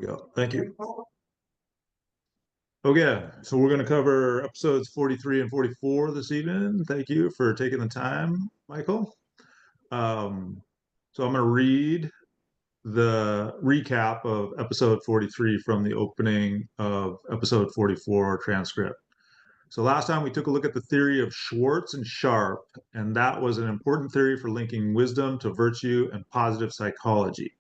Go. Thank you. Okay, so we're going to cover episodes 43 and 44 this evening. Thank you for taking the time, Michael. Um, so I'm going to read the recap of episode 43 from the opening of episode 44 transcript. So last time we took a look at the theory of Schwartz and Sharp, and that was an important theory for linking wisdom to virtue and positive psychology.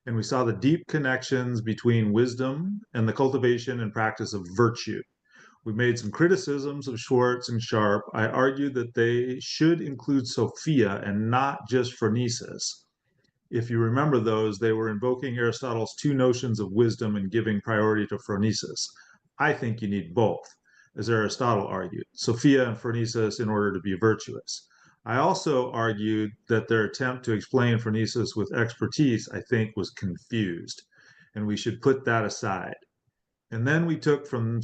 And we saw the deep connections between wisdom and the cultivation and practice of virtue. We made some criticisms of Schwartz and Sharp. I argued that they should include Sophia and not just phronesis. If you remember those, they were invoking Aristotle's two notions of wisdom and giving priority to phronesis. I think you need both, as Aristotle argued, Sophia and phronesis in order to be virtuous. I also argued that their attempt to explain phronesis with expertise, I think, was confused, and we should put that aside. And then we took from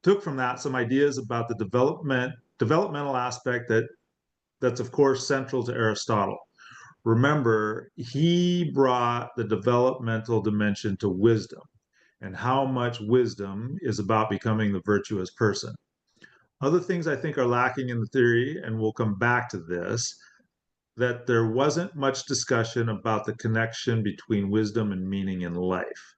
that some ideas about the developmental aspect that's of course central to Aristotle. Remember, he brought the developmental dimension to wisdom and how much wisdom is about becoming the virtuous person. Other things I think are lacking in the theory, and we'll come back to this, that there wasn't much discussion about the connection between wisdom and meaning in life.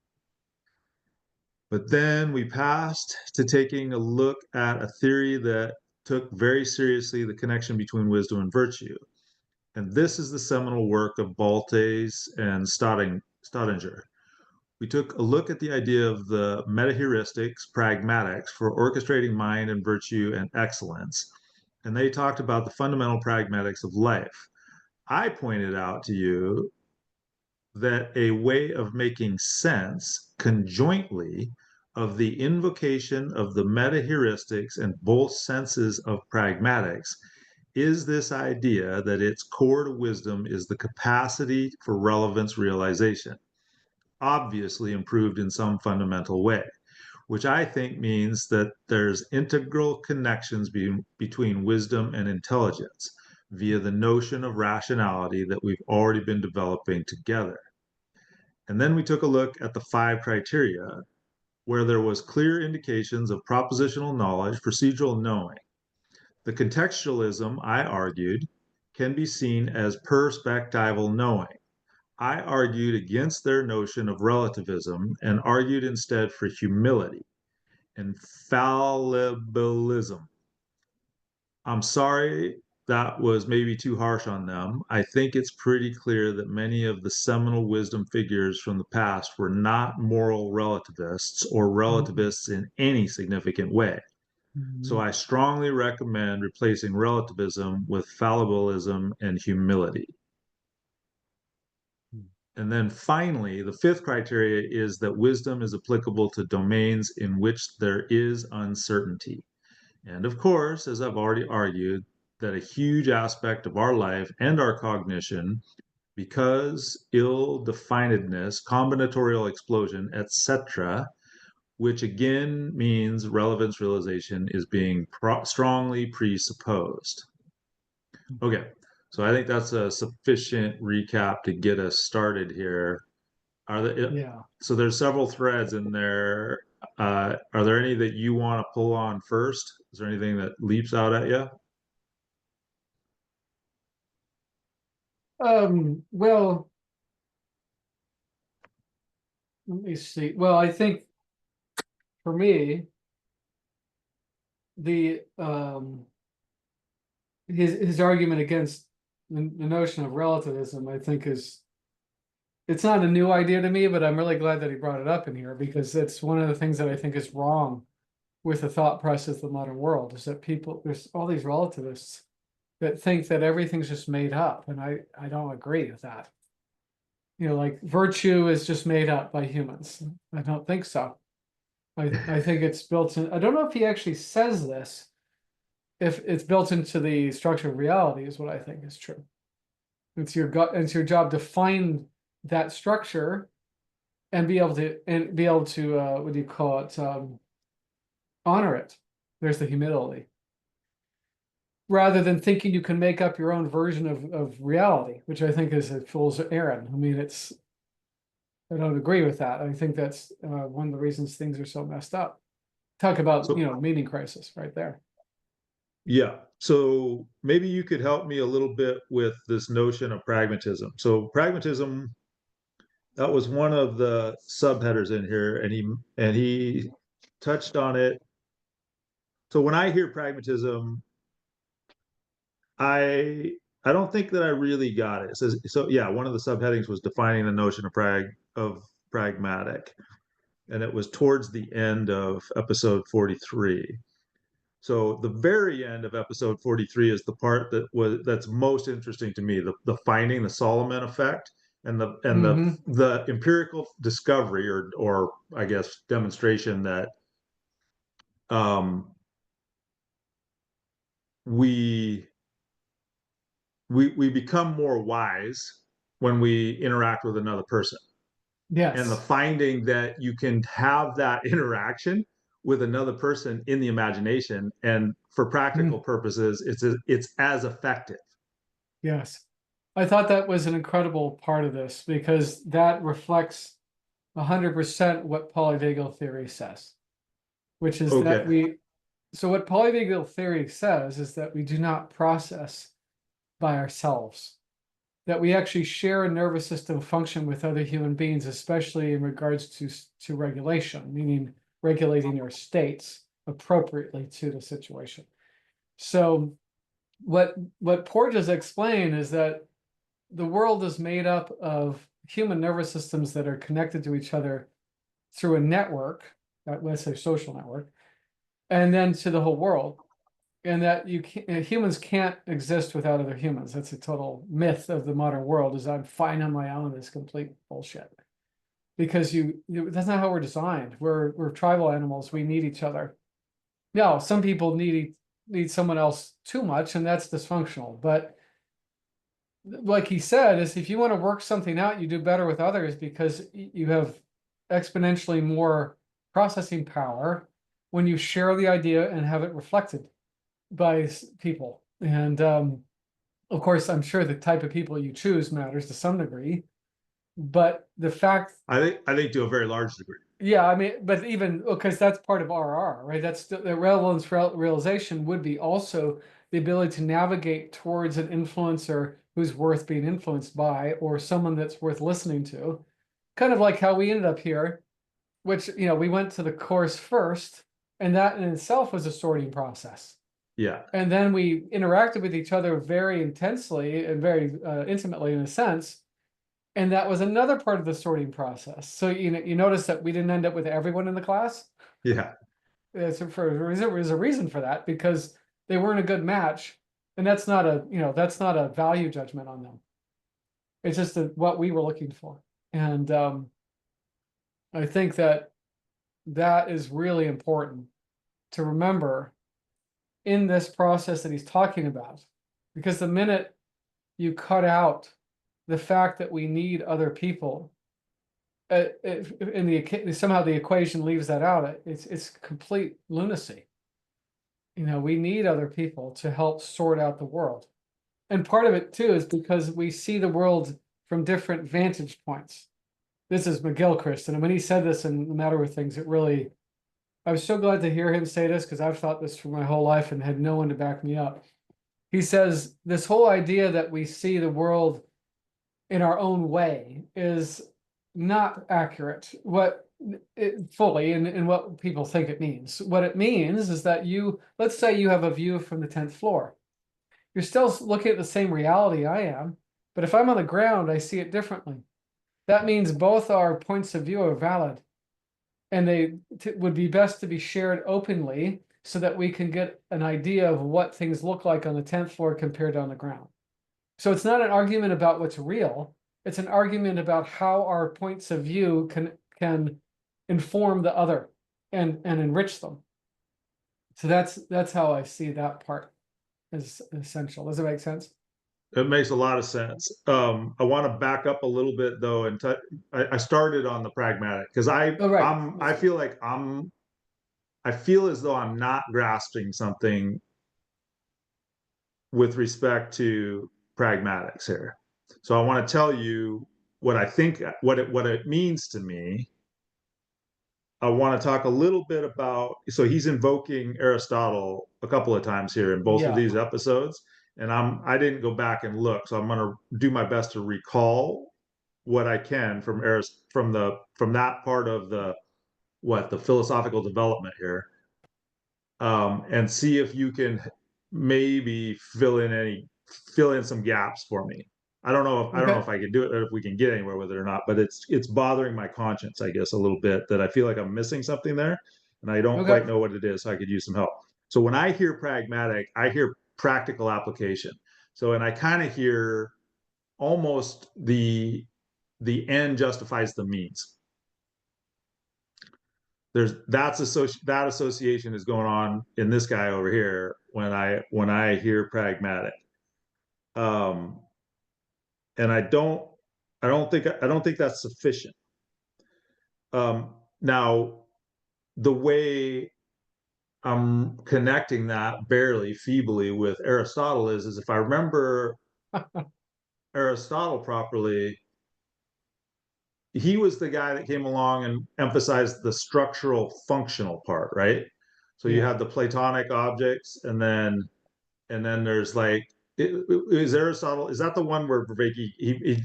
But then we passed to taking a look at a theory that took very seriously the connection between wisdom and virtue. And this is the seminal work of Baltes and Staudinger. We took a look at the idea of the metaheuristics, pragmatics, for orchestrating mind and virtue and excellence. And they talked about the fundamental pragmatics of life. I pointed out to you that a way of making sense conjointly of the invocation of the metaheuristics and both senses of pragmatics is this idea that its core to wisdom is the capacity for relevance realization, obviously improved in some fundamental way, which I think means that there's integral connections between wisdom and intelligence via the notion of rationality that we've already been developing together. And then we took a look at the 5 criteria where there was clear indications of propositional knowledge, procedural knowing. The contextualism, I argued, can be seen as perspectival knowing. I argued against their notion of relativism and argued instead for humility and fallibilism. I'm sorry that was maybe too harsh on them. I think it's pretty clear that many of the seminal wisdom figures from the past were not moral relativists or relativists in any significant way. So I strongly recommend replacing relativism with fallibilism and humility. And then finally, the 5th criteria is that wisdom is applicable to domains in which there is uncertainty. And of course, as I've already argued, that a huge aspect of our life and our cognition, because ill-definedness, combinatorial explosion, etc., which again means relevance realization is being strongly presupposed. Okay, so I think that's a sufficient recap to get us started here. So there's several threads in there. Are there any that you want to pull on first? Is there anything that leaps out at you? Well, let me see. Well, I think for me, the his argument against the notion of relativism, I think, it's not a new idea to me, but I'm really glad that he brought it up in here, because it's one of the things that I think is wrong with the thought process of the modern world, is that there's all these relativists that think that everything's just made up, and I don't agree with that. You know, like virtue is just made up by humans. I don't think so. I think it's built in. I don't know if he actually says this. If it's built into the structure of reality, is what I think is true. It's your job to find that structure and be able to what do you call it? Honor it. There's the humility. Rather than thinking you can make up your own version of reality, which I think is a fool's errand. I mean, I don't agree with that. I think that's one of the reasons things are so messed up. Talk about, So meaning crisis right there. yeah, so maybe you could help me a little bit with this notion of pragmatism. So pragmatism, that was one of the subheaders in here, and he touched on it. So when I hear pragmatism, I I don't think that I really got it. It says so yeah, one of the subheadings was defining the notion of pragmatic, and it was towards the end of episode 43. So the very end of episode 43 is the part that's most interesting to me, the finding the Solomon effect and Mm-hmm. the empirical discovery or I guess demonstration that um, we we become more wise when we interact with another person, and the Yes. finding that you can have that interaction with another person in the imagination, and for practical Mm, purposes it's as effective. yes. I thought that was an incredible part of this because that reflects 100% what polyvagal theory says, which is that Okay. so what polyvagal theory says is that we do not process by ourselves, that we actually share a nervous system function with other human beings, especially in regards to regulation, meaning regulating your states appropriately to the situation. So what Porges explained is that the world is made up of human nervous systems that are connected to each other through a network, let's say social network, and then to the whole world. And that humans can't exist without other humans. That's a total myth of the modern world. Is I'm fine on my own is complete bullshit. Because that's not how we're designed. We're tribal animals. We need each other. No, some people need someone else too much, and that's dysfunctional. But like he said, is if you want to work something out, you do better with others because you have exponentially more processing power when you share the idea and have it reflected by people. And of course, I'm sure the type of people you choose matters to some degree. But the fact, I think to a very large degree. yeah, I mean, but even because that's part of RR, right? That's the relevance realization would be also the ability to navigate towards an influencer who's worth being influenced by, or someone that's worth listening to. Kind of like how we ended up here, which, we went to the course first, and that in itself was a sorting process. Yeah. And then we interacted with each other very intensely and very intimately in a sense. And that was another part of the sorting process. So you notice that we didn't end up with everyone in the class. Yeah. There's a reason for that because they weren't a good match, and that's not a value judgment on them. It's just what we were looking for, and I think that is really important to remember in this process that he's talking about, because the minute you cut out the fact that we need other people, somehow the equation leaves that out. It's complete lunacy. We need other people to help sort out the world, and part of it too is because we see the world from different vantage points. This is McGilchrist, and when he said this in The Matter with Things, I was so glad to hear him say this because I've thought this for my whole life and had no one to back me up. He says this whole idea that we see the world in our own way is not accurate. Fully in what people think it means. What it means is that let's say you have a view from the 10th floor. You're still looking at the same reality I am, but if I'm on the ground, I see it differently. That means both our points of view are valid, and they would be best to be shared openly so that we can get an idea of what things look like on the 10th floor compared to on the ground. So it's not an argument about what's real. It's an argument about how our points of view can inform the other and enrich them. So that's how I see that part as essential. Does it make sense? It makes a lot of sense. I want to back up a little bit though, and I started on the pragmatic because Oh, right. I feel like I feel as though I'm not grasping something with respect to pragmatics here. So I want to tell you what I think what it means to me, I want to talk a little bit about. So he's invoking Aristotle a couple of times here in both of Yeah. these episodes, and I didn't go back and look, so I'm going to do my best to recall what I can from from that part of the philosophical development here, and see if you can maybe fill in some gaps for me. I don't know Okay. if I can do it or if we can get anywhere with it or not, but it's bothering my conscience, I guess, a little bit, that I feel like I'm missing something there and I don't Okay. quite know what it is, so I could use some help. So when I hear pragmatic, I hear practical application. So and I kind of hear almost the end justifies the means. That association is going on in this guy over here when I hear pragmatic. Um, and I don't think that's sufficient. Now, the way I'm connecting that barely, feebly with Aristotle is if I remember Aristotle properly, he was the guy that came along and emphasized the structural functional part, right? So you Yeah. had the Platonic objects, and then there's like is Aristotle, is that the one where Vervaeke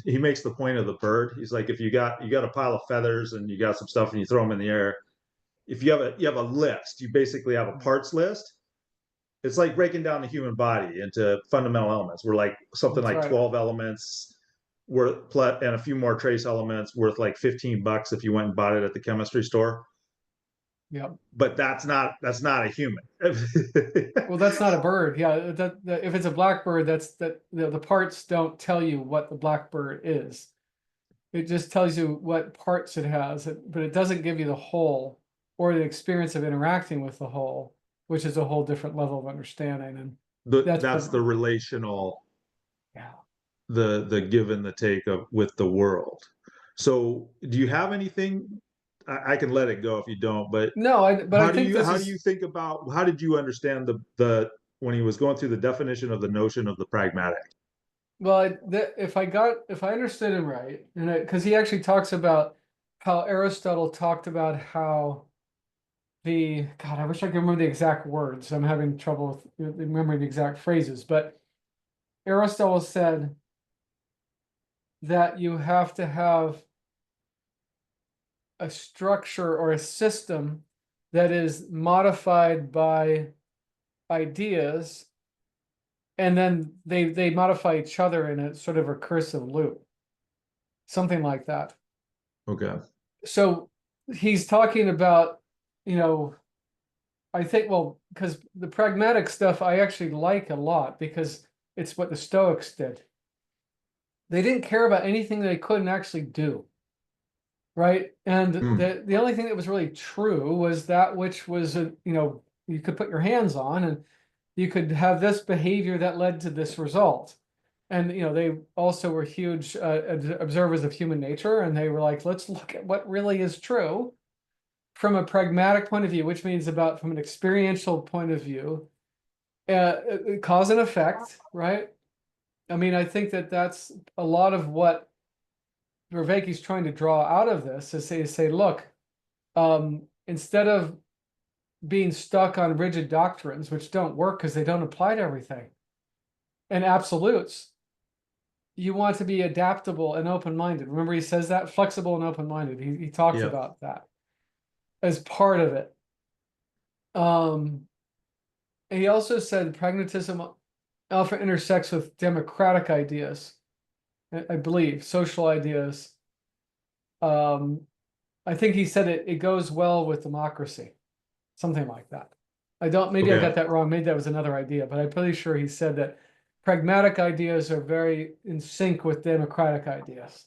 he makes the point of the bird? He's like, if you got a pile of feathers and you got some stuff and you throw them in the air, if you have a list, you basically have a parts list. It's like breaking down the human body into fundamental elements. We're like something That's like right. 12 elements worth, and a few more trace elements worth like $15 if you went and bought it at the chemistry store. Yep. But that's not a human. Well, that's not a bird. Yeah, that if it's a blackbird, that's that the parts don't tell you what the blackbird is. It just tells you what parts it has, but it doesn't give you the whole or the experience of interacting with the whole, which is a whole different level of understanding. And that's That's the pretty, relational, yeah. the give and the take of with the world. So do you have anything? I can let it go if you don't, but No, but I think this how do you is think about, how did you understand the when he was going through the definition of the notion of the pragmatic? well, if I understood him right, and because he actually talks about how Aristotle talked about how the God, I wish I could remember the exact words. I'm having trouble with remembering the exact phrases, but Aristotle said that you have to have a structure or a system that is modified by ideas, and then they modify each other in a sort of recursive loop, something like that. Okay. So he's talking about, you know, I think, well, because the pragmatic stuff I actually like a lot because it's what the Stoics did. They didn't care about anything they couldn't actually do, right? And Mm. the only thing that was really true was that which was, you could put your hands on, and you could have this behavior that led to this result. And they also were huge observers of human nature, and they were like, let's look at what really is true from a pragmatic point of view, which means about from an experiential point of view, cause and effect, right? I mean, I think that that's a lot of what Vervaeke's trying to draw out of this is say, look, instead of being stuck on rigid doctrines, which don't work because they don't apply to everything, and absolutes, you want to be adaptable and open-minded. Remember, he says that flexible and open-minded. He talks Yeah. about that as part of it. He also said pragmatism often intersects with democratic ideas, I believe, social ideas. Um, I think he said it goes well with democracy, something like that. I don't, maybe I Okay. got that wrong. Maybe that was another idea, but I'm pretty sure he said that pragmatic ideas are very in sync with democratic ideas,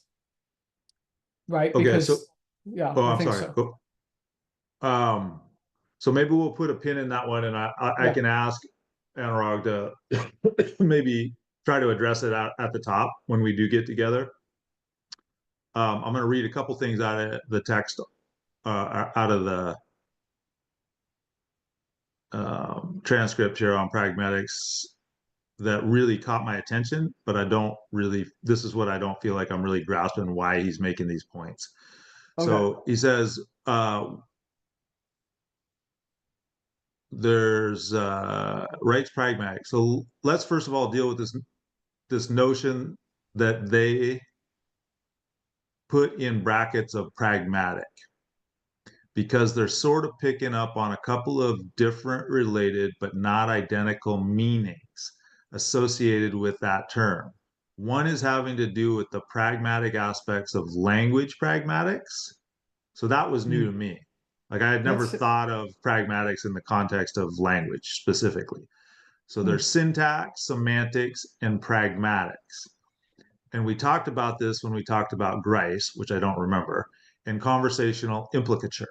right? Okay. So, Because, yeah, oh, I I'm think sorry. so. Go. Um, so maybe we'll put a pin in that one, and I Yeah. can ask Anurag to maybe try to address it at the top when we do get together. I'm going to read a couple things out of the text, out of the transcript here on pragmatics. that really caught my attention, but I don't really, this is what I don't feel like I'm really grasping why he's making these points. Okay. So he says, there's rights pragmatic. So let's first of all deal with this notion that they put in brackets of pragmatic, because they're sort of picking up on a couple of different related but not identical meanings associated with that term. One is having to do with the pragmatic aspects of language pragmatics. So that was new to Mm. me. Like I had never That's thought of pragmatics in the context of language specifically. So mm, there's syntax, semantics, and pragmatics. And we talked about this when we talked about Grice, which I don't remember, and conversational implicature,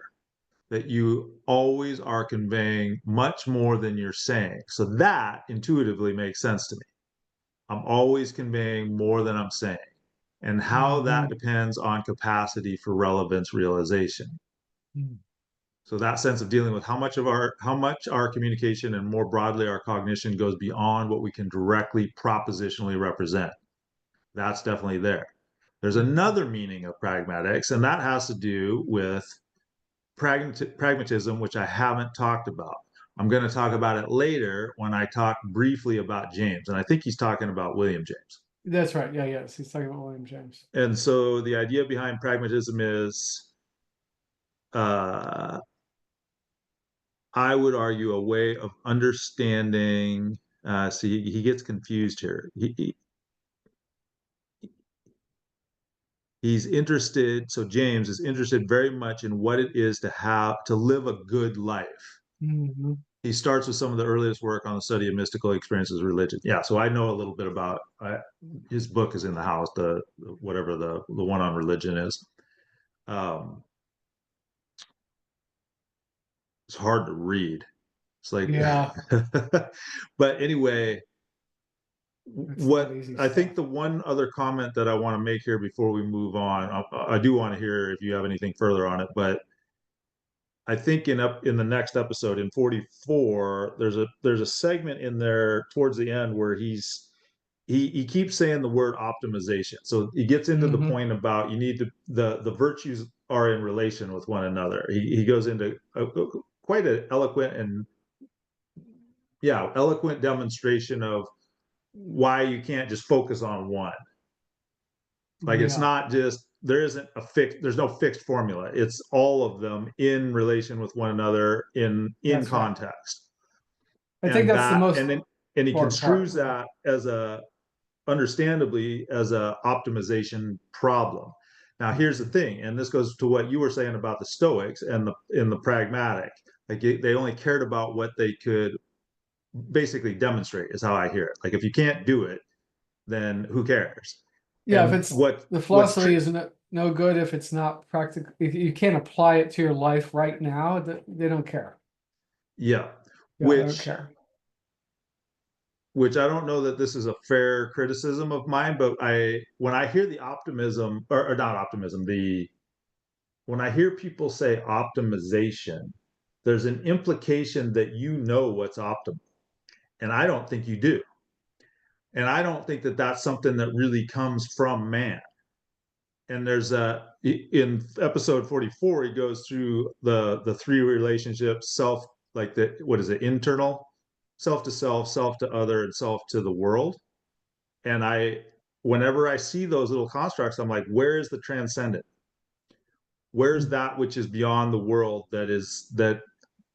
that you always are conveying much more than you're saying. So that intuitively makes sense to me. I'm always conveying more than I'm saying, and how that mhm, depends on capacity for relevance realization. mm, So that sense of dealing with how much our communication and more broadly our cognition goes beyond what we can directly propositionally represent. That's definitely there. There's mhm. another meaning of pragmatics, and that has to do with pragmatism, which I haven't talked about. I'm going to talk about it later when I talk briefly about James, and I think he's talking about William James. That's right. Yeah, yes. He's talking about William James. And so the idea behind pragmatism is, uh, I would argue, a way of understanding. See, he gets confused here. He's interested. So James is interested very much in what it is to live a good life. Mhm. He starts with some of the earliest work on the study of mystical experiences of religion. Yeah, so I know a little bit about his book is in the house, the whatever the one on religion is. Um, it's hard to read. It's like, Yeah, but anyway, it's not what easy I think stuff. the one other comment that I want to make here before we move on, I do want to hear if you have anything further on it, but I think in the next episode in 44, there's a segment in there towards the end where he keeps saying the word optimization. So he gets into the Hmm. point about you need to the virtues are in relation with one another. He goes into quite an eloquent and yeah, eloquent demonstration of why you can't just focus on one. Like it's Yeah, not just there's no fixed formula. It's all of them in relation with one another in that's right. context. I think And that's the that most and he important part. construes Yeah. that as a understandably as a optimization problem. Now here's the Mhm. thing, and this goes to what you were saying about the Stoics and the pragmatic. Like they only cared about what they could basically demonstrate is how I hear it. Like if you can't do it, then who cares? Yeah, if And it's the what's philosophy is no good if it's not practical, if you can't apply it to your life right now, they don't care. yeah, Yeah, they don't which care. I don't know that this is a fair criticism of mine, but I when I hear the optimism or not optimism, the when I hear people say optimization, there's an implication that you know what's optimal, and I don't think you do. And I don't think that that's something that really comes from man. And there's a in episode 44 he goes through the three relationships, self, like the what is it, internal, self to self, self to other, and self to the world. And I whenever I see those little constructs, I'm like, where is the transcendent? Where's Mm. that which is beyond the world, that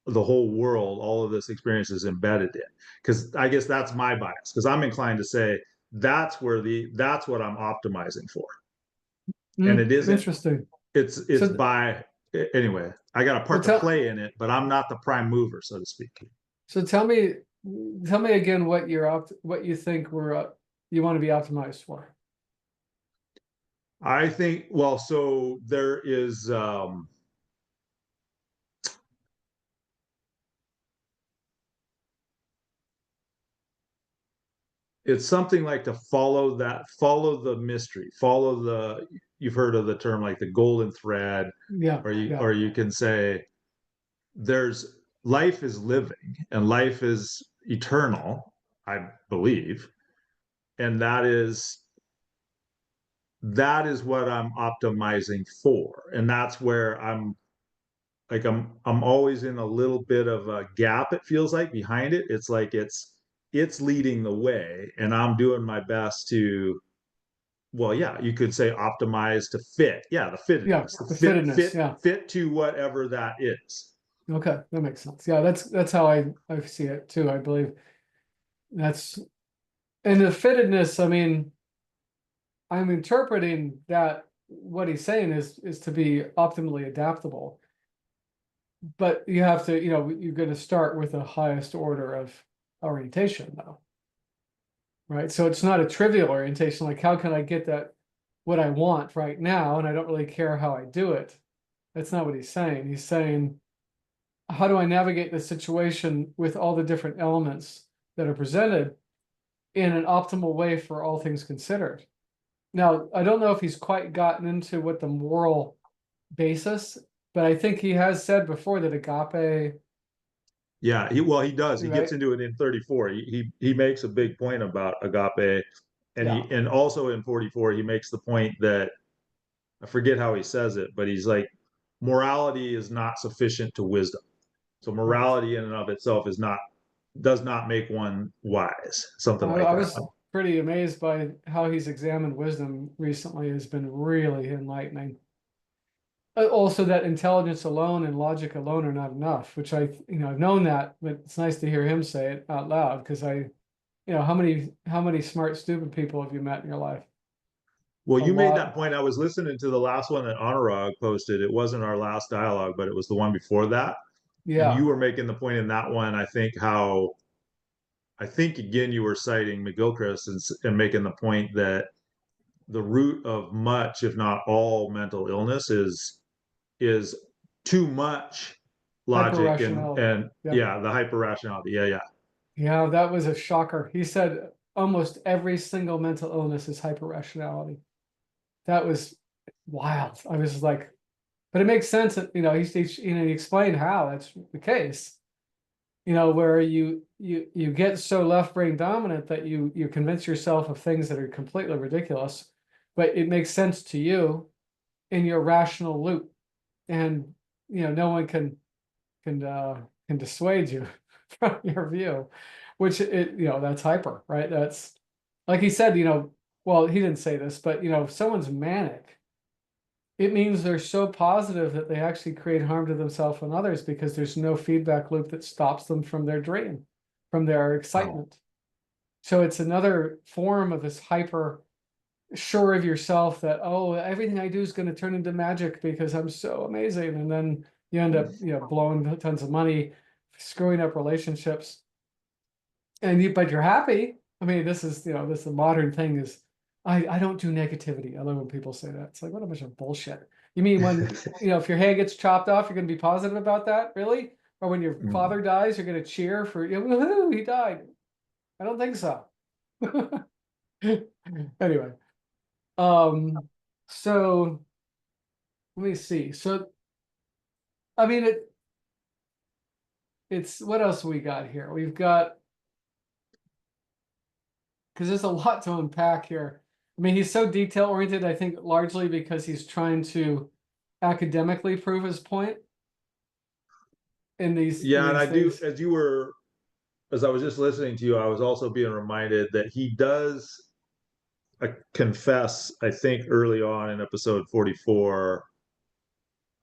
the whole world, all of this experience is embedded in? Because I guess that's my bias, because I'm inclined to say that's what I'm optimizing for. And Mm, it isn't, interesting. it's So, by anyway, I got a well, part to play in it, but I'm not the prime mover, so to speak. tell me again what what you think you want to be optimized for. I think, well, so there is it's something like to follow the mystery, follow the, you've heard of the term like the golden thread, Yeah, yeah. or you can say there's life is living and life is eternal, I believe. and that is what I'm optimizing for. And that's where I'm like I'm always in a little bit of a gap, it feels like, behind it. It's like it's leading the way, and I'm doing my best to, well, yeah, you could say optimize to fit. Yeah, the Yeah, fittedness, the the fit fittedness. fit Yeah. fit to whatever that is. Okay, that makes sense. Yeah, that's how I see it too. I believe that's and the fittedness. I mean, I'm interpreting that what he's saying is to be optimally adaptable. But you have to, you're going to start with the highest order of orientation, though, right? So it's not a trivial orientation. Like, how can I get that what I want right now, and I don't really care how I do it? That's not what he's saying. He's saying, how do I navigate the situation with all the different elements that are presented in an optimal way for all things considered? Now, I don't know if he's quite gotten into what the moral basis, but I think he has said before that agape, Yeah, he does. He gets right? into it in 34. He makes a big point about agape, and Yeah, and also in 44 he makes the point that, I forget how he says it, but he's like, morality is not sufficient to wisdom. So right. morality in and of itself does not make one wise, something like I that. was pretty amazed by how he's examined wisdom recently. Has been really enlightening. Also, that intelligence alone and logic alone are not enough, which I've known that, but it's nice to hear him say it out loud because how many smart, stupid people have you met in your life? Well, A you made that lot. point. I was listening to the last one that Anurag posted. It wasn't our last dialogue, but it was the one before that. And Yeah, you were making the point in that one, I think, how I think again you were citing McGilchrist and making the point that the root of much, if not all, mental illness is too much hyper logic rationality. and Yep. yeah, the hyper rationality. Yeah, yeah. Yeah, that was a shocker. He said almost every single mental illness is hyper rationality. That was wild. I was like, but it makes sense that, he explained how that's the case. Where you get so left brain dominant that you convince yourself of things that are completely ridiculous, but it makes sense to you in your rational loop, and no one can dissuade you from your view, which that's hyper, right? That's like he said, well, he didn't say this, but if someone's manic, it means they're so positive that they actually create harm to themselves and others because there's no feedback loop that stops them from their dream, from their Wow. excitement. So it's another form of this hyper sure of yourself that, oh, everything I do is going to turn into magic because I'm so amazing. And then you end up, blowing tons of money, screwing up relationships. But you're happy. I mean, this is, the modern thing is, I don't do negativity. I love when people say that. It's like, what a bunch of bullshit. You mean when, if your hand gets chopped off, you're going to be positive about that? Really? Or when your father dies, you're going to cheer for, woohoo, he died. I don't think so. Anyway, so let me see. So, I mean, it's what else we got here? We've got, because there's a lot to unpack here. I mean, he's so detail oriented, I think largely because he's trying to academically prove his point in Yeah, and I these do, things. as I was just listening to you, I was also being reminded that he does confess, I think early on in episode 44.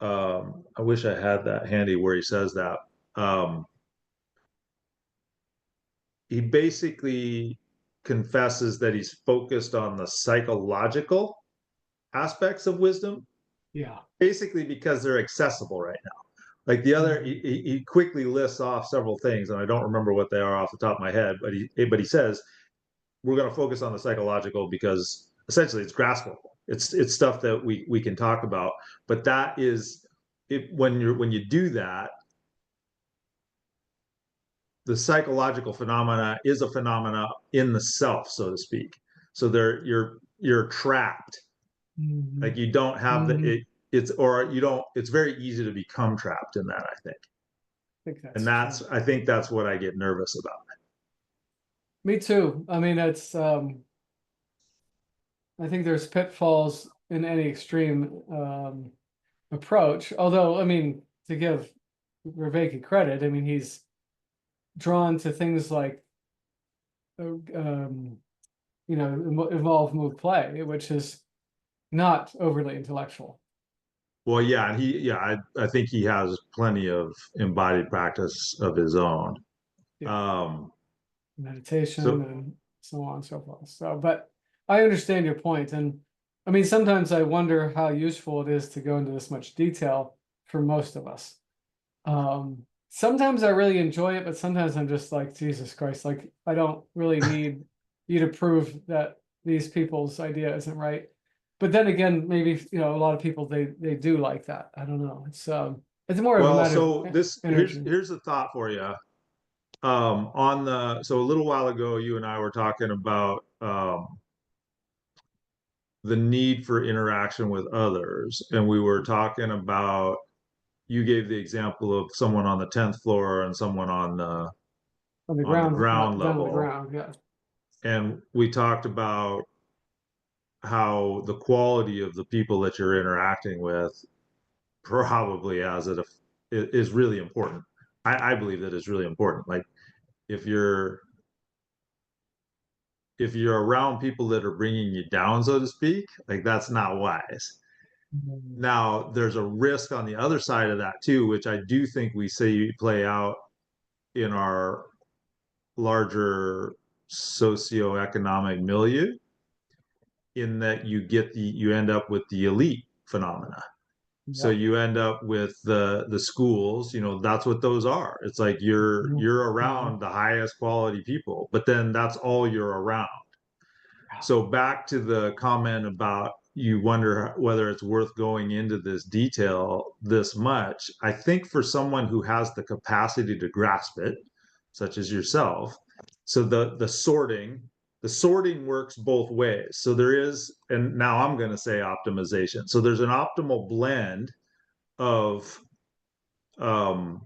I wish I had that handy where he says that. Um, he basically confesses that he's focused on the psychological aspects of wisdom, Yeah. basically because they're accessible right now. Like the other, Mhm. he quickly lists off several things, and I don't remember what they are off the top of my head, but he says we're going to focus on the psychological because essentially it's graspable. It's stuff that we can talk about, but that is it when you do that, the psychological phenomena is a phenomena in the self, so to speak. So there you're trapped. Like Mhm. you don't have the Mhm. it's or you don't it's very easy to become trapped in that, I think. I think And that's that's true. I think that's what I get nervous about. Me too. I mean, it's I think there's pitfalls in any extreme approach. Although, I mean, to give Vervaeke credit, I mean, he's drawn to things like, evolve, move, play, which is not overly intellectual. Well, yeah, and I think he has plenty of embodied practice of his own. Yeah, Um, meditation so and so on and so forth. So, but I understand your point, and I mean, sometimes I wonder how useful it is to go into this much detail for most of us. Sometimes I really enjoy it, but sometimes I'm just like, Jesus Christ, like I don't really need you to prove that these people's idea isn't right. But then again, maybe a lot of people they do like that. I don't know. It's more of a well, matter of so this energy. here's a thought for you. On the so a little while ago, you and I were talking about the need for interaction with others, and we were talking about you gave the example of someone on the 10th floor and someone On the on the ground, ground down on the level, ground. Yeah. and we talked about how the quality of the people that you're interacting with probably as it is really important. I believe that is really important. Like if you're if you're around people that are bringing you down, so to speak, like that's not wise. Mhm. Now, there's a risk on the other side of that too, which I do think we see play out in our larger socioeconomic milieu, in that you end up with the elite phenomena. So Yeah. you end up with the schools, that's what those are. It's like you're Mhm. around the highest quality people, but then that's all you're around. So back to the comment about you wonder whether it's worth going into this detail this much. I think for someone who has the capacity to grasp it, such as yourself, so the sorting works both ways. So there is, and now I'm going to say optimization. So there's an optimal blend of um,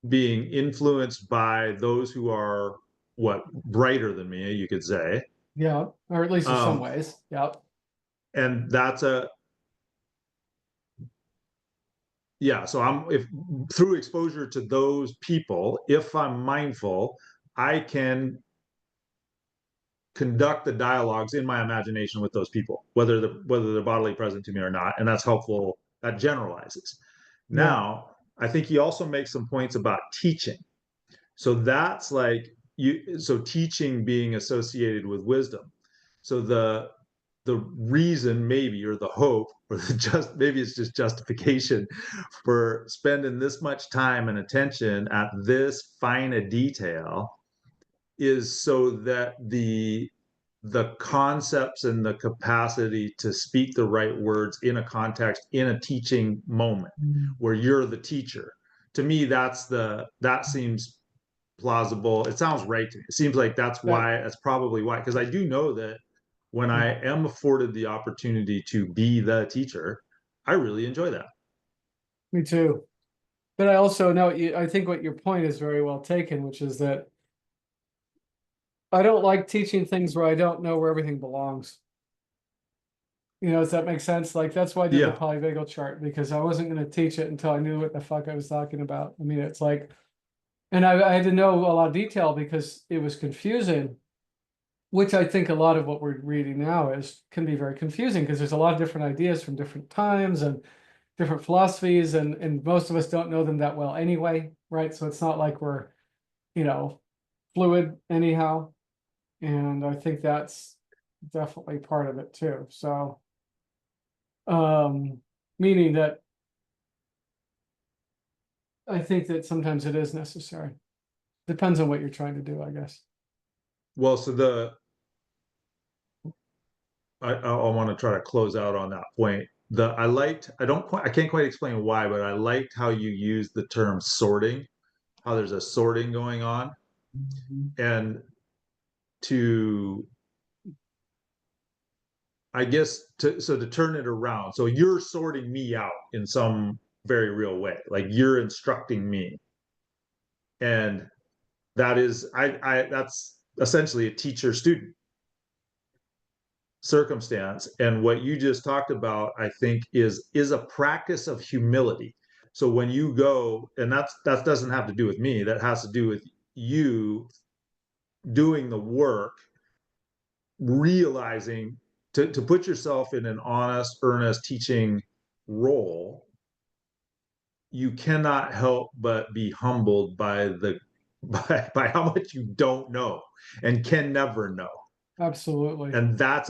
being influenced by those who are what brighter than me, you could say, Yeah. Or at least in some um, ways. Yeah. and that's a yeah. So I'm if through exposure to those people, if I'm mindful, I can conduct the dialogues in my imagination with those people, whether they're bodily present to me or not, and that's helpful. That generalizes. Yeah. Now, I think he also makes some points about teaching. So that's like so teaching being associated with wisdom. So the reason maybe or the hope or the just maybe it's just justification for spending this much time and attention at this fine a detail is so that the concepts and the capacity to speak the right words in a context in a teaching moment Mhm. where you're the teacher, to me that seems plausible. It sounds right to me. It seems like That that's probably why, because I do know that when I yeah, am afforded the opportunity to be the teacher, I really enjoy that. me too. But I also know I think what your point is very well taken, which is that I don't like teaching things where I don't know where everything belongs. Does that make sense? Like that's why I did the Yeah. polyvagal chart because I wasn't going to teach it until I knew what the fuck I was talking about. I mean, it's like, and I had to know a lot of detail because it was confusing, which I think a lot of what we're reading now is can be very confusing because there's a lot of different ideas from different times and different philosophies, and most of us don't know them that well anyway, right? So it's not like we're, you know, fluid anyhow. And I think that's definitely part of it too. So, um, meaning that I think that sometimes it is necessary. Depends on what you're trying to do, I guess. Well, so I want to try to close out on that point. I can't quite explain why, but I liked how you used the term sorting, how there's a sorting going on, Mhm. and to I guess to turn it around. So you're sorting me out in some very real way. Like you're instructing me. And that is I that's essentially a teacher student. circumstance. And what you just talked about, I think, is a practice of humility. So when you go, and that doesn't have to do with me, that has to do with you doing the work, realizing to put yourself in an honest, earnest teaching role. You cannot help but be humbled by the by how much you don't know and can never know. Absolutely. And that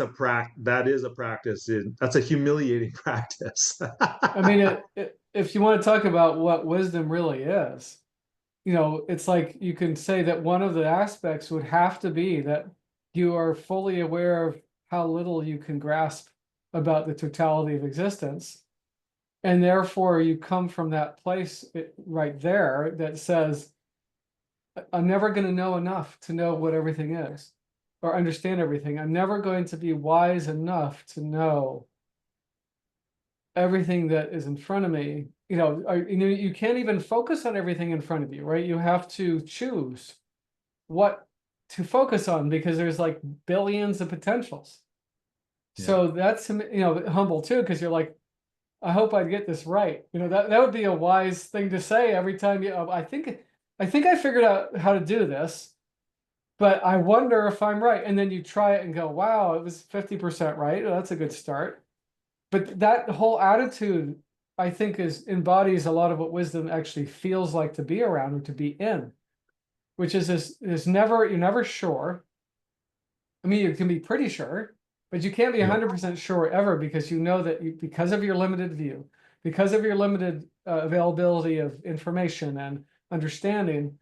is a practice that's a humiliating practice. I mean, if you want to talk about what wisdom really is, it's like you can say that one of the aspects would have to be that you are fully aware of how little you can grasp about the totality of existence. And therefore you come from that place right there that says, I'm never going to know enough to know what everything is or understand everything. I'm never going to be wise enough to know everything that is in front of me. You can't even focus on everything in front of you, right? You have to choose what to focus on because there's like billions of potentials. Yeah. So that's, humble too, because you're like, I hope I get this right. That would be a wise thing to say every time I think I figured out how to do this, but I wonder if I'm right. And then you try it and go, wow, it was 50% right. Well, that's a good start. But that whole attitude, I think, embodies a lot of what wisdom actually feels like to be around or to be in, which is you're never sure. I mean, you can be pretty sure, but you can't be 100% sure ever because you know that because of your limited view, because of your limited availability of information and understanding,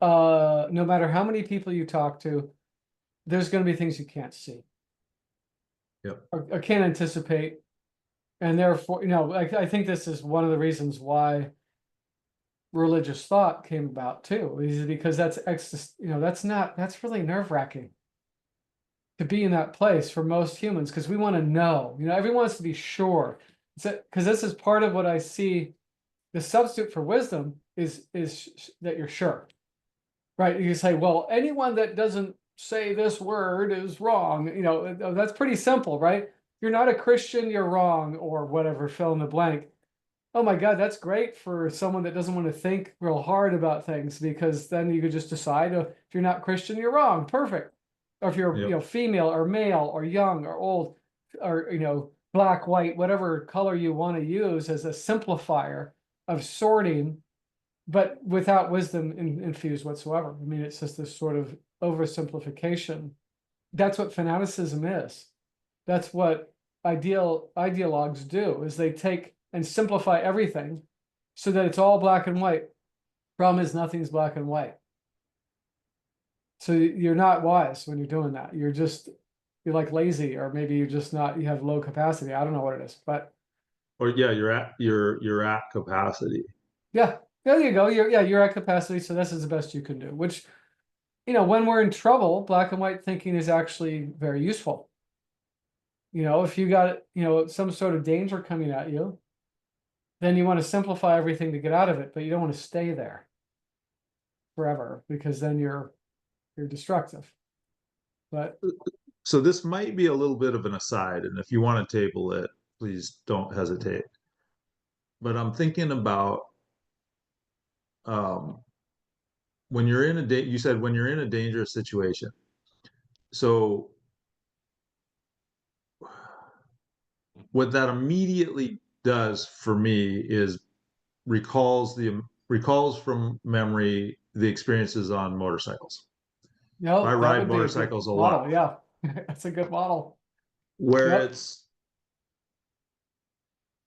no matter how many people you talk to, there's going to be things you can't see Yep. or can't anticipate. And therefore, I think this is one of the reasons why religious thought came about too, is because that's really nerve-wracking to be in that place for most humans, because we want to know, everyone wants to be sure. Because this is part of what I see the substitute for wisdom is that you're sure, right? You say, well, anyone that doesn't say this word is wrong. That's pretty simple, right? You're not a Christian, you're wrong, or whatever, fill in the blank. Oh my God, that's great for someone that doesn't want to think real hard about things, because then you could just decide, if you're not Christian, you're wrong. Perfect. Or if you're, Yep. female or male or young or old or, black, white, whatever color you want to use as a simplifier of sorting, but without wisdom infused whatsoever. I mean, it's just this sort of oversimplification. That's what fanaticism is. That's what ideologues do, is they take and simplify everything so that it's all black and white. Problem is, nothing's black and white. So you're not wise when you're doing that. You're like lazy, or maybe you have low capacity. I don't know what it is, but Yeah, you're at capacity. yeah, there you go. You're at capacity. So this is the best you can do, which, when we're in trouble, black and white thinking is actually very useful. If you got, some sort of danger coming at you, then you want to simplify everything to get out of it, but you don't want to stay there forever, because then you're destructive. But So this might be a little bit of an aside, and if you want to table it, please don't hesitate. But I'm thinking about um, when you're in you said when you're in a dangerous situation. So what that immediately does for me is recalls from memory the experiences on motorcycles. I that ride would be a good motorcycles a lot, model. Yeah, that's a good model. where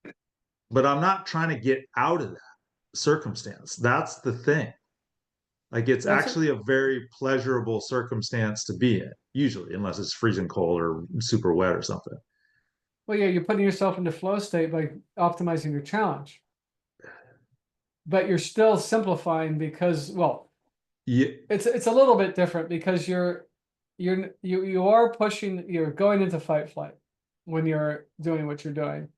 Yep. but I'm not trying to get out of that circumstance. That's the thing. Like, it's actually a very pleasurable circumstance to be in, usually, unless it's freezing cold or super wet or something. Well, yeah, you're putting yourself into flow state by optimizing your challenge, but you're still simplifying because, well, Yeah. it's a little bit different because you are pushing, you're going into fight flight when you're doing what you're doing,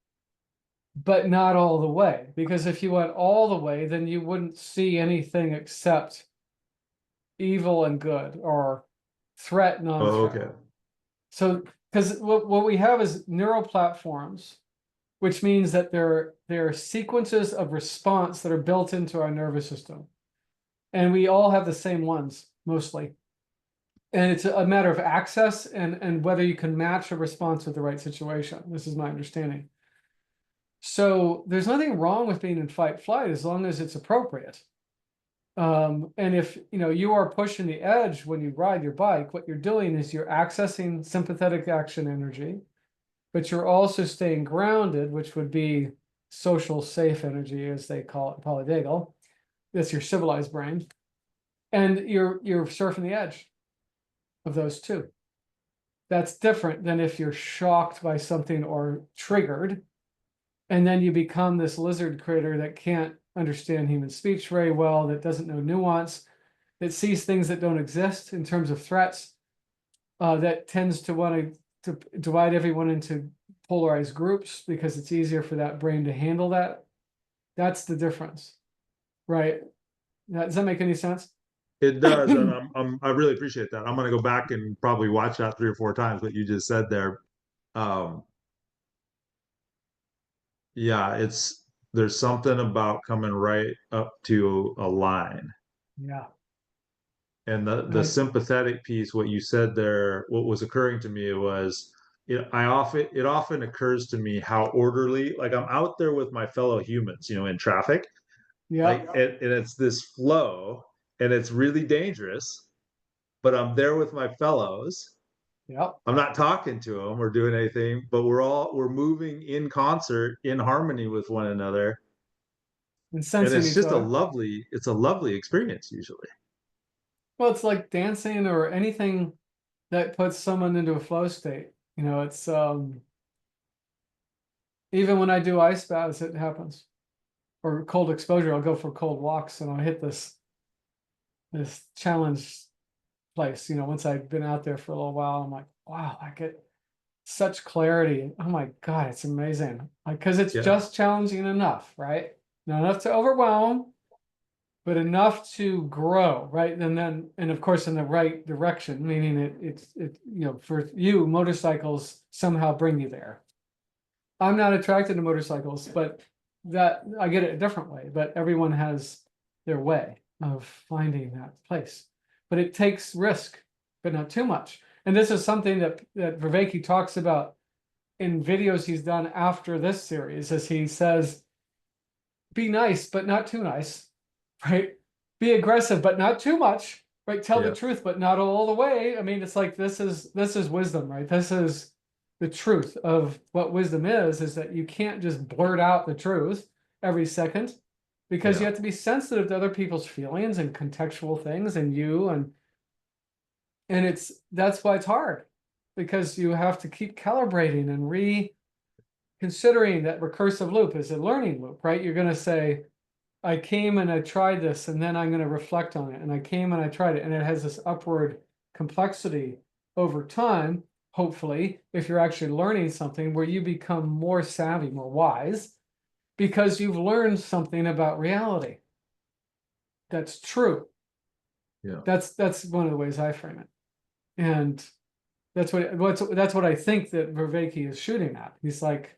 but not all the way. Because if you went all the way, then you wouldn't see anything except evil and good, or threat, Oh, non-threat. okay. So, because what we have is neural platforms, which means that there are sequences of response that are built into our nervous system. And we all have the same ones, mostly. And it's a matter of access and whether you can match a response with the right situation. This is my understanding. So there's nothing wrong with being in fight flight as long as it's appropriate. And if you are pushing the edge when you ride your bike, what you're doing is you're accessing sympathetic action energy, but you're also staying grounded, which would be social safe energy, as they call it, polyvagal. That's your civilized brain. And you're surfing the edge of those two. That's different than if you're shocked by something or triggered, and then you become this lizard critter that can't understand human speech very well, that doesn't know nuance, that sees things that don't exist in terms of threats, that tends to want to divide everyone into polarized groups because it's easier for that brain to handle that. That's the difference, right? Does that make any sense? It does, and I really appreciate that. I'm going to go back and probably watch that 3 or 4 times. What you just said there, um, yeah, there's something about coming right up to a line, Yeah. and the sympathetic piece. What you said there, what was occurring to me was, it often occurs to me how orderly, like I'm out there with my fellow humans, in traffic, Yeah. like, and it's this flow, and it's really dangerous, but I'm there with my fellows. Yeah. I'm not talking to them or doing anything, but we're moving in concert, in harmony with one another, And and sensing it's each just other. it's a lovely experience usually. Well, it's like dancing or anything that puts someone into a flow state. It's even when I do ice baths, it happens. Or cold exposure, I'll go for cold walks and I'll hit this challenge place. Once I've been out there for a little while, I'm like, wow, I get such clarity. Oh my God, it's amazing. Like, because it's Yeah, just challenging enough, right? Not enough to overwhelm, but enough to grow, right? And of course in the right direction, meaning for you, motorcycles somehow bring you there. I'm not attracted to motorcycles, but that I get it a different way, but everyone has their way of finding that place. But it takes risk, but not too much. And this is something that Vervaeke talks about in videos he's done after this series, as he says, be nice, but not too nice, right? Be aggressive, but not too much, right? Tell the yeah, truth, but not all the way. I mean, it's like this is wisdom, right? This is the truth of what wisdom is that you can't just blurt out the truth every second, because you yeah, have to be sensitive to other people's feelings and contextual things and that's why it's hard, because you have to keep calibrating and considering that recursive loop is a learning loop, right? You're going to say, I came and I tried this, and then I'm going to reflect on it. And I came and I tried it, and it has this upward complexity over time, hopefully, if you're actually learning something where you become more savvy, more wise, because you've learned something about reality. That's true. yeah, That's one of the ways I frame it. And that's what I think that Vervaeke is shooting at. He's like,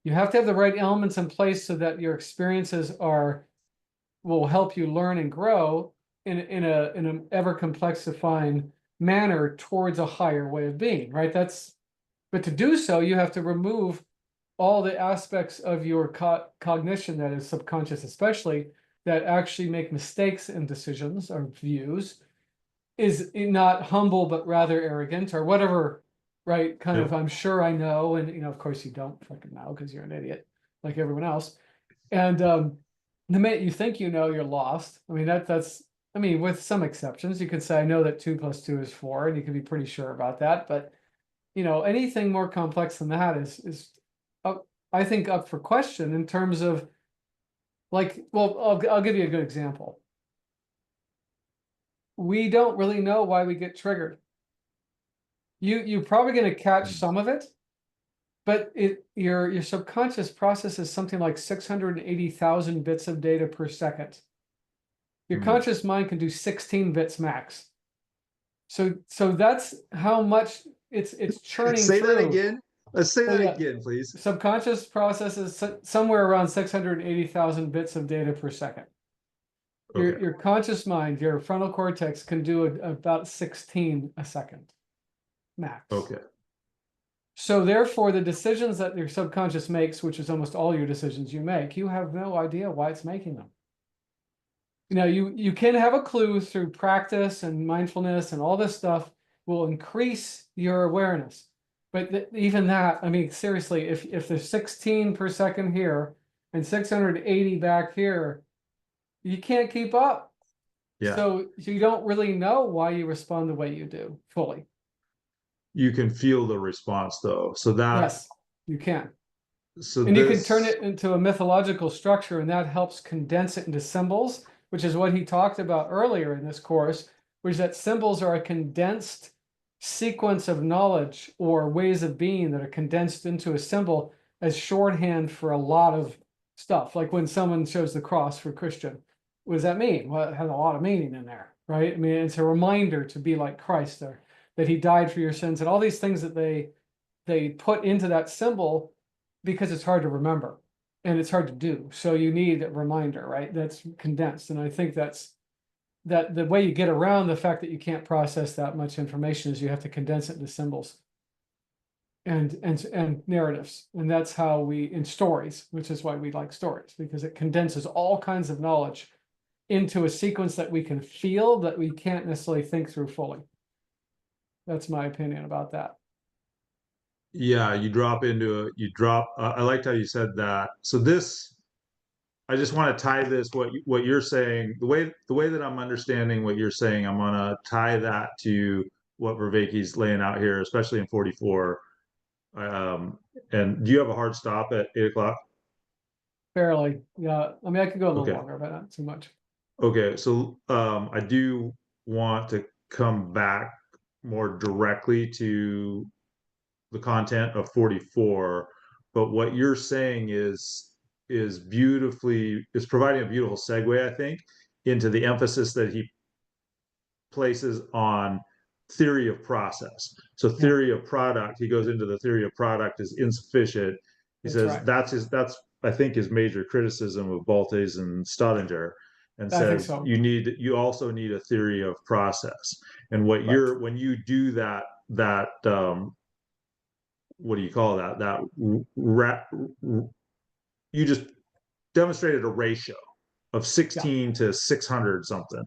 you have to have the right elements in place so that your experiences will help you learn and grow in an ever complexifying manner towards a higher way of being, right? But to do so, you have to remove all the aspects of your cognition that is subconscious, especially, that actually make mistakes in decisions or views, is not humble but rather arrogant or whatever, right? Kind yeah, of, I'm sure I know, and of course you don't fucking know because you're an idiot like everyone else. And the minute you think you're lost. I mean, that's I mean, with some exceptions, you could say I know that 2 + 2 is 4, and you can be pretty sure about that. But anything more complex than that is up, I think, up for question in terms of, like, well, I'll give you a good example. We don't really know why we get triggered. You're probably going to catch some of it, but your subconscious processes something like 680,000 bits of data per second. Your mm, conscious mind can do 16 bits max. So that's how much it's churning Say that through. again. Let's say So that yeah, again, please. subconscious processes somewhere around 680,000 bits of data per second. Okay. Your conscious mind, your frontal cortex, can do about 16 a second max. Okay. So therefore, the decisions that your subconscious makes, which is almost all your decisions you make, you have no idea why it's making them. You can have a clue through practice and mindfulness and all this stuff will increase your awareness. But even that, I mean, seriously, if there's 16 per second here and 680 back here, you can't keep up. Yeah. So you don't really know why you respond the way you do fully. You can feel the response though. Yes, you can. So And you can turn this, it into a mythological structure, and that helps condense it into symbols, which is what he talked about earlier in this course, which is that symbols are a condensed sequence of knowledge or ways of being that are condensed into a symbol as shorthand for a lot of stuff. Like when someone shows the cross for Christian, what does that mean? Well, it has a lot of meaning in there, right? I mean, it's a reminder to be like Christ, or that he died for your sins, and all these things that they put into that symbol because it's hard to remember and it's hard to do. So you need a reminder, right? That's condensed. And I think that the way you get around the fact that you can't process that much information is you have to condense it into symbols and narratives. And that's how we, in stories, which is why we like stories, because it condenses all kinds of knowledge into a sequence that we can feel, that we can't necessarily think through fully. That's my opinion about that. yeah, I liked how you said that. So this, I just want to tie this, what you're saying, the way that I'm understanding what you're saying, I'm gonna tie that to what Vervaeke's laying out here, especially in 44. And do you have a hard stop at 8 o'clock? Fairly, yeah. I mean, I could go a little Okay. longer, but not too much. Okay, so I do want to come back more directly to the content of 44, but what you're saying is providing a beautiful segue, I think, into the emphasis that he places on theory of process. So Yeah, theory of product, he goes into the theory of product is insufficient. He that's says right. that's I think his major criticism of Baltes and Staudinger, and I think says so. you also need a theory of process. And Correct. when you do that what do you call that you just demonstrated a ratio of Yeah. 16 to 600 something,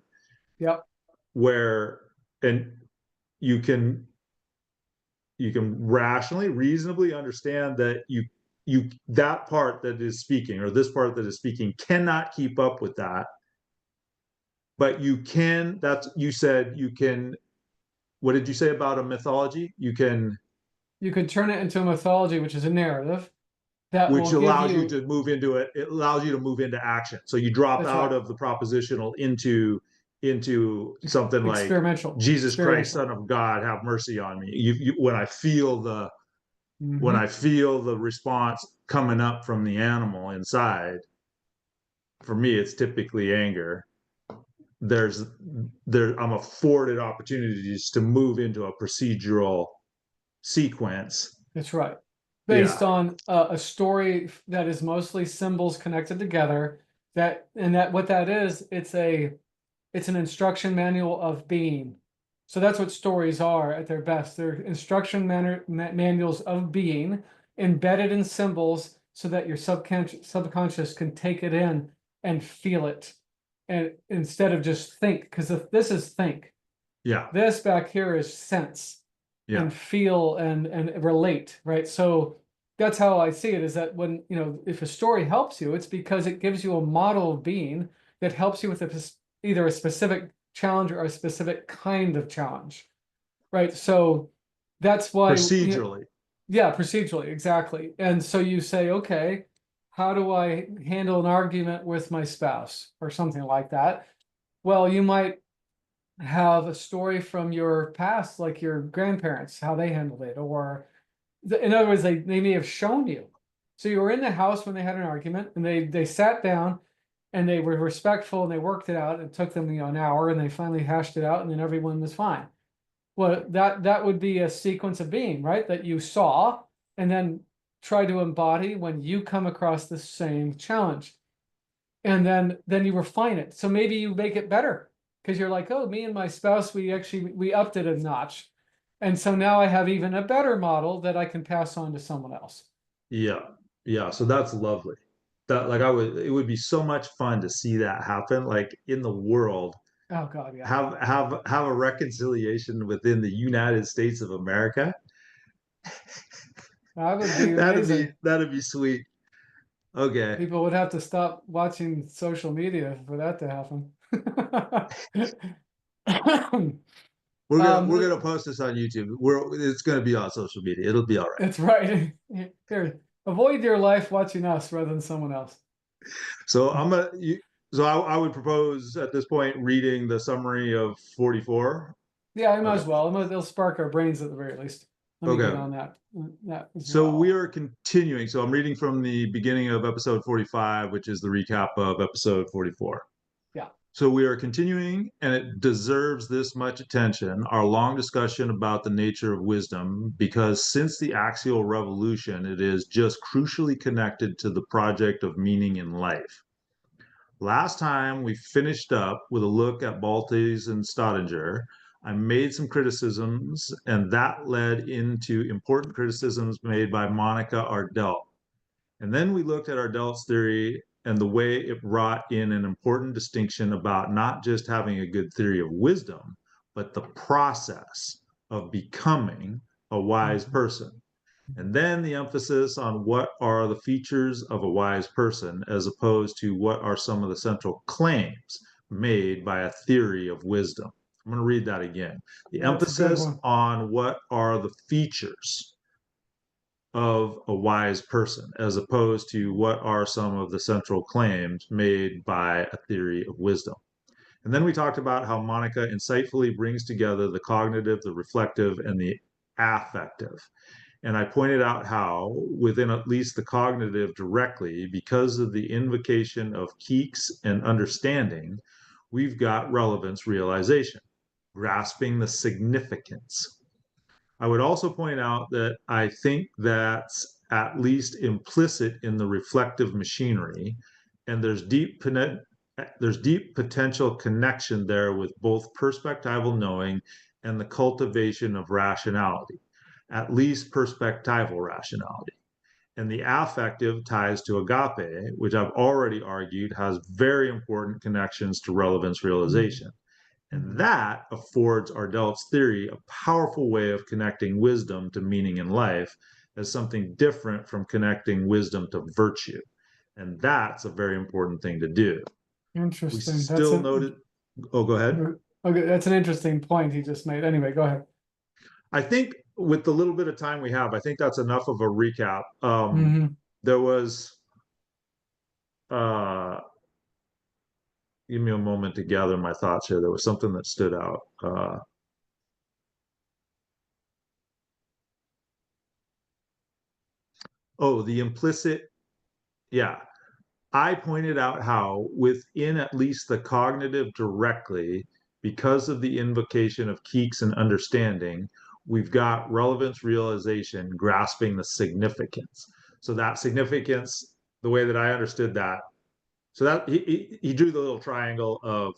Yep. where and you can rationally reasonably understand that that part that is speaking, or this part that is speaking, cannot keep up with that, but you can, that's, you said you can, what did you say about a mythology? You can, You could turn it into a mythology, which is a narrative that which will give allows you you, to move into it. It allows you to move into action. So you drop that's out right. of the propositional into something like Experimental. Jesus Christ, Experiential. Son of God, have mercy on me. When I feel Mm-hmm. the response coming up from the animal inside, for me, it's typically anger. There's I'm afforded opportunities to move into a procedural sequence. That's right. Based Yeah, on a story that is mostly symbols connected together. That what that is, it's an instruction manual of being. So that's what stories are at their best. They're instruction manuals of being embedded in symbols so that your subconscious can take it in and feel it. And instead of just think, because this is think. yeah, This back here is sense yeah. and feel and relate, right? So that's how I see it, is that when, if a story helps you, it's because it gives you a model of being that helps you with either a specific challenge or a specific kind of challenge, right? So that's why, Procedurally. yeah, procedurally, exactly. And so you say, okay, how do I handle an argument with my spouse or something like that? Well, you might have a story from your past, like your grandparents, how they handled it, or in other words, they may have shown you. So you were in the house when they had an argument, and they sat down and they were respectful and they worked it out. It took them, an hour, and they finally hashed it out, and then everyone was fine. Well, that would be a sequence of being, right? That you saw and then try to embody when you come across the same challenge. And then you refine it. So maybe you make it better because you're like, oh, me and my spouse, we upped it a notch. And so now I have even a better model that I can pass on to someone else. Yeah. Yeah. So that's lovely. That like it would be so much fun to see that happen, like in the world, Oh God, yeah. have a reconciliation within the United States of America. That would be That'd amazing. be sweet. Okay. People would have to stop watching social media for that to happen. We're Um, gonna post this on YouTube. It's gonna be on social media. It'll be all right. it's right. Here, avoid your life watching us rather than someone else. So I would propose at this point reading the summary of 44. Yeah, I might Okay. as well. They'll spark our brains at the very least. Let me get Okay. on that as So we well. are continuing. So I'm reading from the beginning of episode 45, which is the recap of episode 44. Yeah. So we are continuing, and it deserves this much attention, our long discussion about the nature of wisdom, because since the axial revolution, it is just crucially connected to the project of meaning in life. Last time we finished up with a look at Baltes and Staudinger. I made some criticisms, and that led into important criticisms made by Monica Ardelt. And then we looked at Ardelt's theory and the way it brought in an important distinction about not just having a good theory of wisdom, but the process of becoming a wise Mhm. person. And then the emphasis on what are the features of a wise person as opposed to what are some of the central claims made by a theory of wisdom. I'm going to read that again. The That's a good emphasis one. on what are the features of a wise person as opposed to what are some of the central claims made by a theory of wisdom. And then we talked about how Monica insightfully brings together the cognitive, the reflective, and the affective. And I pointed out how, within at least the cognitive directly, because of the invocation of Keeks and understanding, we've got relevance realization, grasping the significance. I would also point out that I think that's at least implicit in the reflective machinery, and there's deep potential connection there with both perspectival knowing and the cultivation of rationality, at least perspectival rationality. And the affective ties to agape, which I've already argued has very important connections to relevance realization. And Mhm. that affords Ardelt's theory a powerful way of connecting wisdom to meaning in life as something different from connecting wisdom to virtue. And that's a very important thing to do. We Interesting. still noted, oh, go ahead. Okay. That's an interesting point he just made. Anyway, go ahead. I think with the little bit of time we have, I think that's enough of a recap. Hmm. There was, uh, give me a moment to gather my thoughts here. There was something that stood out. Oh, the implicit, yeah. I pointed out how, within at least the cognitive directly, because of the invocation of Keeks and understanding, we've got relevance realization grasping the significance. So that significance, the way that I understood that, so that he drew the little triangle of,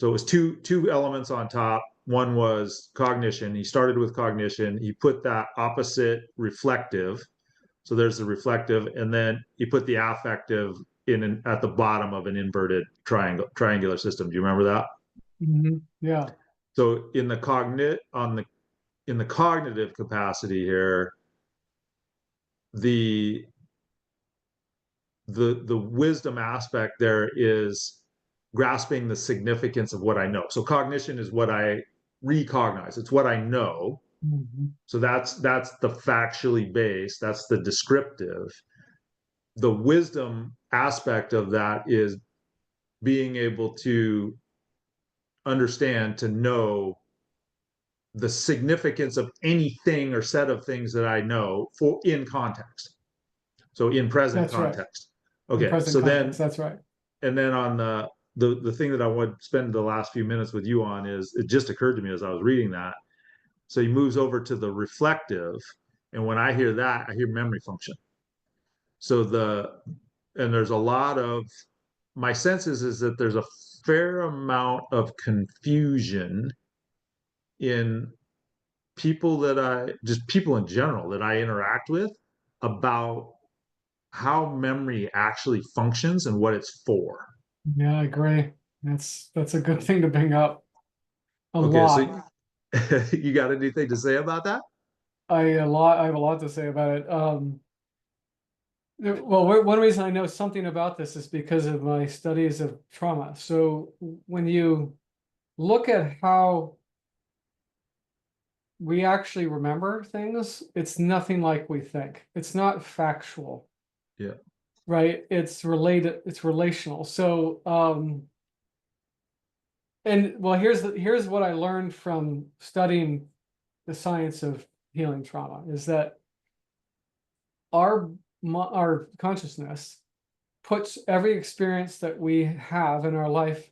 so it was two elements on top. One was cognition. He started with cognition. He put that opposite reflective, so there's the reflective, and then you put the affective at the bottom of an inverted triangular system. Do you remember that? Yeah. So in the cognitive capacity here, the the wisdom aspect there is grasping the significance of what I know. So cognition is what I recognize. It's what I know. Hmm. So that's the factually based. That's the descriptive. The wisdom aspect of that is being able to understand, to know the significance of anything or set of things that I know for in context. So in present That's right. context. In Okay. present So context. then, That's right. and then on the thing that I would spend the last few minutes with you on is it just occurred to me as I was reading that So he moves over to the reflective. And when I hear that, I hear memory function. So and there's a lot of, my sense is that there's a fair amount of confusion in people just people in general that I interact with about how memory actually functions and what it's for. Yeah, I agree. That's a good thing to bring up. A Okay, so lot. you got anything to say about that? I have a lot to say about it. Well, one reason I know something about this is because of my studies of trauma. So when you look at how we actually remember things, it's nothing like we think. It's not factual, Yeah. right? It's related, it's relational. So, and well, here's what I learned from studying the science of healing trauma is that our consciousness puts every experience that we have in our life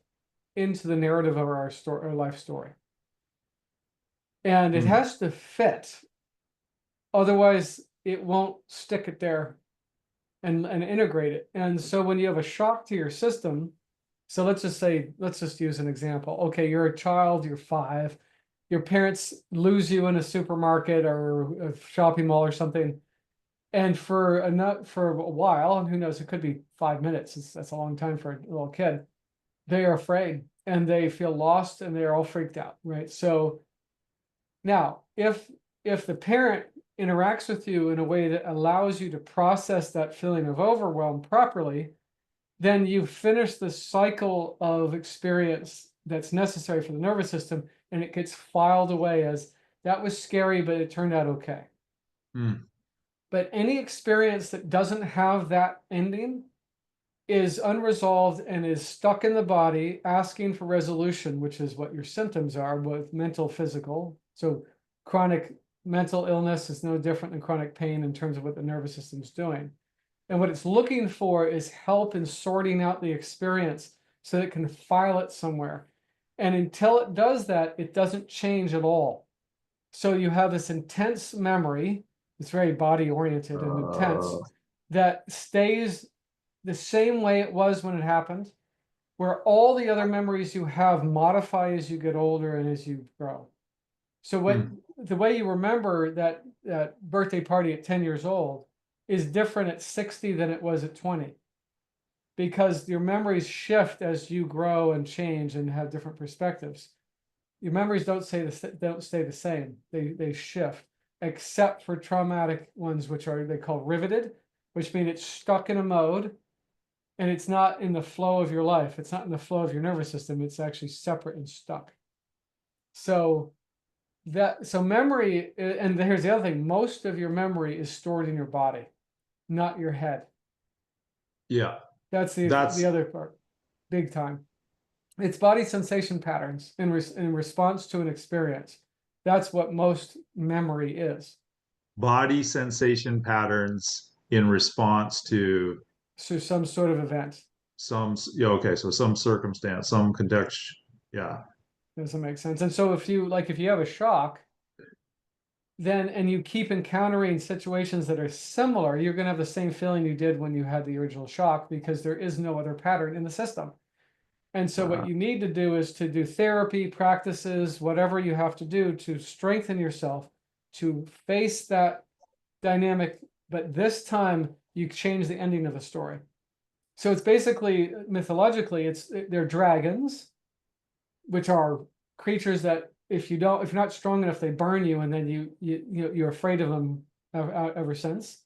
into the narrative of our story, our life story. And it Mm. has to fit. Otherwise, it won't stick it there and integrate it. And so when you have a shock to your system, so let's just use an example. Okay, you're a child, you're 5, your parents lose you in a supermarket or a shopping mall or something. And for a while, and who knows, it could be 5 minutes. That's a long time for a little kid. They are afraid and they feel lost and they're all freaked out, right? So now, if the parent interacts with you in a way that allows you to process that feeling of overwhelm properly, then you finish the cycle of experience that's necessary for the nervous system, and it gets filed away as that was scary, but it turned out okay. Mm. But any experience that doesn't have that ending is unresolved and is stuck in the body asking for resolution, which is what your symptoms are, both mental, physical. So chronic mental illness is no different than chronic pain in terms of what the nervous system is doing. And what it's looking for is help in sorting out the experience so that it can file it somewhere. And until it does that, it doesn't change at all. So you have this intense memory, it's very body oriented and intense, Uh, that stays the same way it was when it happened, where all the other memories you have modify as you get older and as you grow. So mm. the way you remember that birthday party at 10 years old is different at 60 than it was at 20, because your memories shift as you grow and change and have different perspectives. Your memories don't stay the same. They shift, except for traumatic ones, which are they call riveted, which mean it's stuck in a mode and it's not in the flow of your life. It's not in the flow of your nervous system. It's actually separate and stuck. So memory, and here's the other thing, most of your memory is stored in your body, not your head. Yeah. That's the That's other part, big time. It's body sensation patterns in response to an experience. That's what most memory is. body sensation patterns in response to So some sort of event. yeah, okay, so some circumstance, some context. Yeah. Does that make sense? And so if you have a shock, then and you keep encountering situations that are similar, you're going to have the same feeling you did when you had the original shock because there is no other pattern in the system. And so what Uh, you need to do is to do therapy practices, whatever you have to do to strengthen yourself to face that dynamic. But this time you change the ending of the story. So it's basically mythologically, they're dragons, which are creatures that if you're not strong enough, they burn you, and then you're afraid of them ever since.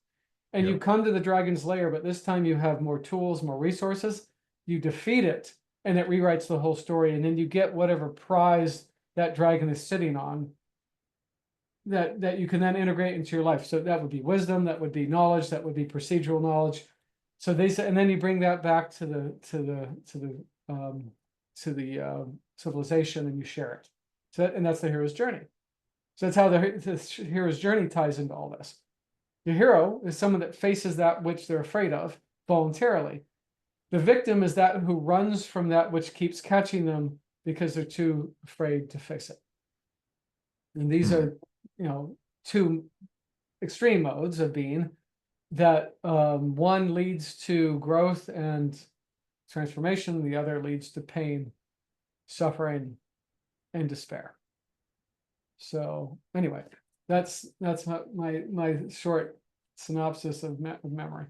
And yeah. you come to the dragon's lair, but this time you have more tools, more resources. You defeat it, and it rewrites the whole story, and then you get whatever prize that dragon is sitting on. That you can then integrate into your life. So that would be wisdom, that would be knowledge, that would be procedural knowledge. So they say, and then you bring that back to the civilization and you share it. So and that's the hero's journey. So that's how the hero's journey ties into all this. The hero is someone that faces that which they're afraid of voluntarily. The victim is that who runs from that which keeps catching them because they're too afraid to face it. And these Hmm. are, two extreme modes of being that one leads to growth and transformation, the other leads to pain, suffering, and despair. So anyway, that's my short synopsis of memory.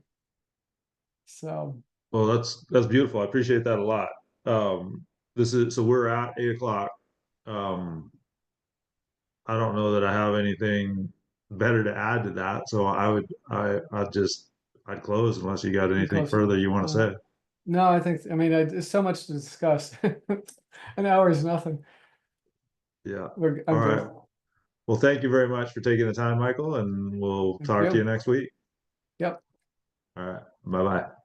So Well, that's beautiful. I appreciate that a lot. This is so we're at 8 o'clock. Um, I don't know that I have anything better to add to that. So I'd close unless you got you anything close it. further you want to say. No, I mean, there's so much to discuss. An hour is nothing. Yeah. All I'm good. right. Well, thank you very much for taking the time, Michael, and we'll Thank talk to you you. next week. Yep. All right. Bye bye.